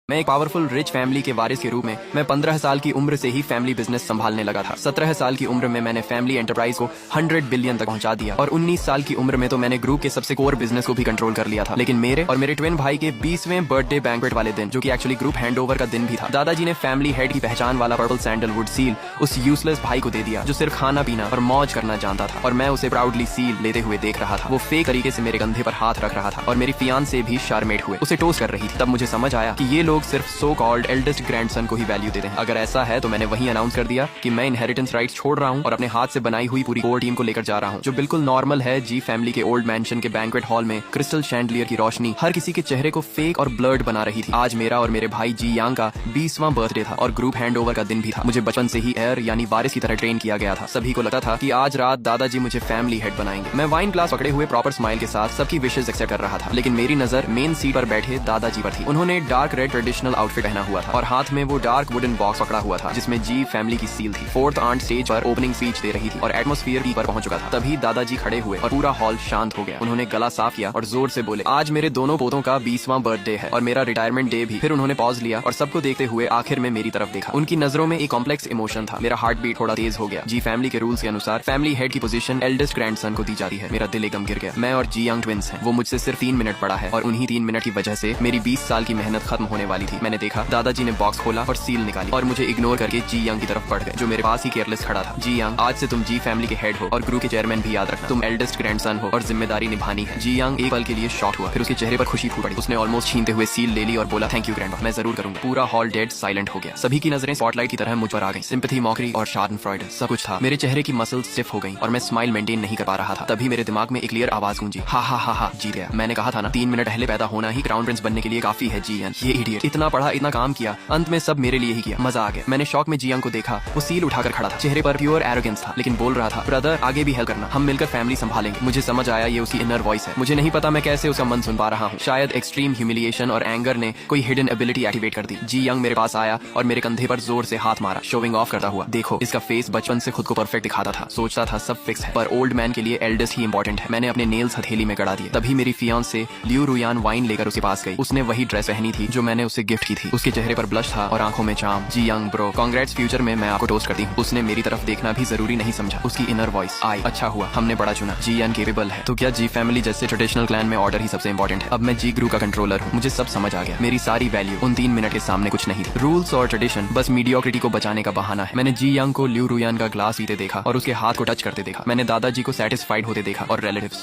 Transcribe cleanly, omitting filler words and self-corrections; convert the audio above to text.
मैं एक powerful rich family के वारिस के रूप में मैं 15 साल की उम्र से ही फैमिली बिजनेस संभालने लगा था। 17 साल की उम्र में मैंने फैमिली एंटरप्राइज को 100 बिलियन तक पहुंचा दिया और 19 साल की उम्र में तो मैंने ग्रुप के सबसे कोर बिजनेस को भी कंट्रोल कर लिया था। लेकिन मेरे और मेरे ट्विन भाई के 20वें बर्थडे बैंक्वेट वाले दिन, जो कि एक्चुअली ग्रुप हैंडओवर का दिन भी था, दादाजी ने फैमिली हेड की पहचान वाला पर्पल सैंडलवुड सील उस यूजलेस भाई को दे दिया जो सिर्फ खाना पीना और मौज करना जानता था। और मैं उसे प्राउडली सील लेते हुए देख रहा था। वो फेक तरीके से मेरे कंधे पर हाथ रख रहा था और मेरी फियांसे भी शार्मेट हुए उसे टोस्ट कर रही थी। तब मुझे समझ आया कि ये लोग सिर्फ सो कॉल्ड एल्डेस्ट ग्रैंडसन को ही वैल्यू देते हैं। अगर ऐसा है तो मैंने वही अनाउंस कर दिया कि मैं इनहेरिटेंस राइट्स छोड़ रहा हूँ और अपने हाथ से बनाई हुई पूरी कोर टीम को लेकर जा रहा हूँ, जो बिल्कुल नॉर्मल है। जी फैमिली के ओल्ड मैंशन के बैंक्वेट हॉल में क्रिस्टल शैंडलियर की रोशनी हर किसी के चेहरे को फेक और ब्लर्ड बना रही थी। आज मेरा और मेरे भाई जी यांग का 20वां बर्थडे था और ग्रुप हैंडओवर का दिन भी था। मुझे बचपन से ही एयर यानी वारिस की तरह ट्रेन किया गया था। सभी को लगता था कि आज रात दादाजी मुझे फैमिली हेड बनाएंगे। मैं वाइन ग्लास पकड़े हुए प्रॉपर स्माइल के साथ सबकी विशेष एक्सेप्ट कर रहा था, लेकिन मेरी नजर मेन सीट पर बैठे दादाजी पर थी। उन्होंने डार्क रेड ट्रेडिशनल आउटफिट पहना हुआ था और हाथ में वो डार्क वुडन बॉक्स पकड़ा हुआ था जिसमें जी फैमिली की सील थी। फोर्थ आंट स्टेज पर ओपनिंग स्पीच दे रही थी और एटमॉस्फेयर भी पर पहुंच चुका था। तभी दादाजी खड़े हुए और पूरा हॉल शांत हो गया। उन्होंने गला साफ किया और जोर से बोले, आज मेरे दोनों पोतों का 20वां बर्थडे है और मेरा रिटायरमेंट डे भी। फिर उन्होंने पॉज लिया और सबको देखते हुए आखिर में मेरी तरफ देखा। उनकी नजरों में एक कॉम्प्लेक्स इमोशन था। मेरा हार्ट बीट थोड़ा तेज हो गया। जी फैमिली के रूल्स के अनुसार फैमिली हेड की पोजीशन एल्डेस्ट ग्रैंडसन को दी जाती है। मेरा दिल एकदम गिर गया। मैं और जी यंग ट्विंस हैं। वो मुझसे सिर्फ 3 मिनट बड़ा है और उन्हीं 3 मिनट की वजह से मेरी 20 साल की मेहनत खत्म होने वाली थी। मैंने देखा दादाजी ने बॉक्स खोला और सील निकाली और मुझे इग्नोर करके जी यंग की तरफ बढ़ गए, जो मेरे पास ही केयरलेस खड़ा था। जी यंग, आज से तुम जी फैमिली के हेड हो और ग्रुप के चेयरमैन भी याद रखना। तुम एल्डेस्ट ग्रैंडसन हो और जिम्मेदारी निभानी है। जी यंग एक पल के लिए शॉक हुआ, फिर उसके चेहरे पर खुशी फूट पड़ी। उसने ऑलमोस्ट छीनते हुए सील ले ली और बोला, थैंक यू ग्रैंडपा, मैं जरूर करूंगा। पूरा हॉल डेड साइलेंट हो गया। सभी की नजरें स्पॉटलाइट की तरह मुझ पर आ गई। सिंपैथी, मॉकरी और शार्डनफ्राइड सब कुछ था। मेरे चेहरे की मसल्स स्टिफ हो गई और मैं स्माइल मेंटेन नहीं कर पा रहा था। तभी मेरे दिमाग में एक क्लियर आवाज गूंजी, हा हा हा हा, जीत गया। मैंने कहा था ना, 3 मिनट पहले पैदा होना ही क्राउन प्रिंस बनने के लिए काफी है। जी यंग, ये इडियट, इतना पढ़ा, इतना काम किया, अंत में सब मेरे लिए ही किया। मजा आ गया। मैंने शॉक में जी यंग को देखा। वो सील उठाकर खड़ा था। चेहरे पर प्योर एरोगेंस था, लेकिन बोल रहा था, ब्रदर आगे भी हेल्प करना, हम मिलकर फैमिली संभालेंगे। मुझे समझ आया ये उसकी इनर वॉइस है। मुझे नहीं पता मैं कैसे उसका मन सुन पा रहा हूँ। शायद एक्सट्रीम ह्यूमिलिएशन और एंगर ने कोई हिडन एबिलिटी एक्टिवेट कर दी। जी यंग मेरे पास आया और मेरे कंधे पर जोर से हाथ मारा, शोविंग ऑफ करता हुआ, देखो इसका फेस बचपन से खुद को परफेक्ट दिखाता था। सोचता था सब फिक्स है, पर ओल्ड मैन के लिए एल्डेस्ट ही इंपॉर्टेंट है। मैंने अपने नेल्स हथेली में गड़ा दिए। तभी मेरी फियांसे लियू रुयान वाइन लेकर उसके पास गई। उसने वही ड्रेस पहनी थी जो मैंने उसे गिफ्ट की थी। उसके चेहरे पर ब्लश था और आंखों में चार्म। जी यंग ब्रो, कांग्रेट्स, फ्यूचर में मैं आपको टोस्ट करती हूँ। उसने मेरी तरफ देखना भी जरूरी नहीं समझा। उसकी इनर वॉइस आई, अच्छा हुआ हमने बड़ा चुना, जी अनकेपेबल है। तो क्या जी फैमिली जैसे ट्रेडिशनल क्लैन में ऑर्डर ही सबसे इंपॉर्टेंट है? अब मैं जी ग्रुप का कंट्रोलर हूँ। मुझे सब समझ आ गया। मेरी सारी वैल्यू उन 3 मिनट के सामने कुछ नहीं थी। रूल्स और ट्रेडिशन बस मीडियोक्रिटी को बचाने का बहाना है। मैंने जी यंग को लियू रुयान का ग्लास पीते देखा और उसके हाथ को टच करते देखा। मैंने दादाजी को सेटिस्फाइड होते देखा और रिलेटिव्स